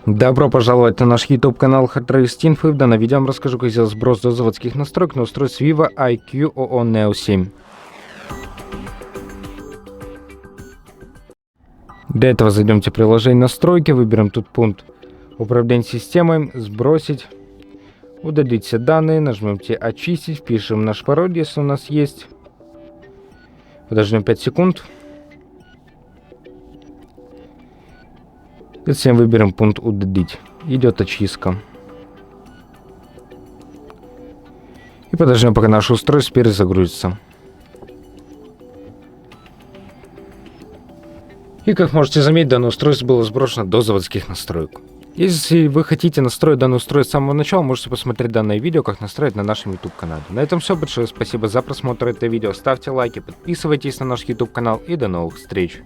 Добро пожаловать на наш YouTube канал Hardrest Info. В данном видео я вам расскажу, как сделать сброс до заводских настроек на устройстве Vivo IQ OO Neo 7. Для этого зайдемте в приложение настройки, выберем тут пункт управления системой, сбросить, удалить все данные, нажмемте очистить, впишем наш пароль, если у нас есть. Подождем 5 секунд. Затем выберем пункт удалить. Идет очистка. И подождем, пока наше устройство перезагрузится. И как можете заметить, данное устройство было сброшено до заводских настроек. Если вы хотите настроить данное устройство с самого начала, можете посмотреть данное видео, как настроить на нашем YouTube канале. На этом все. Большое спасибо за просмотр этого видео. Ставьте лайки, подписывайтесь на наш YouTube канал и до новых встреч.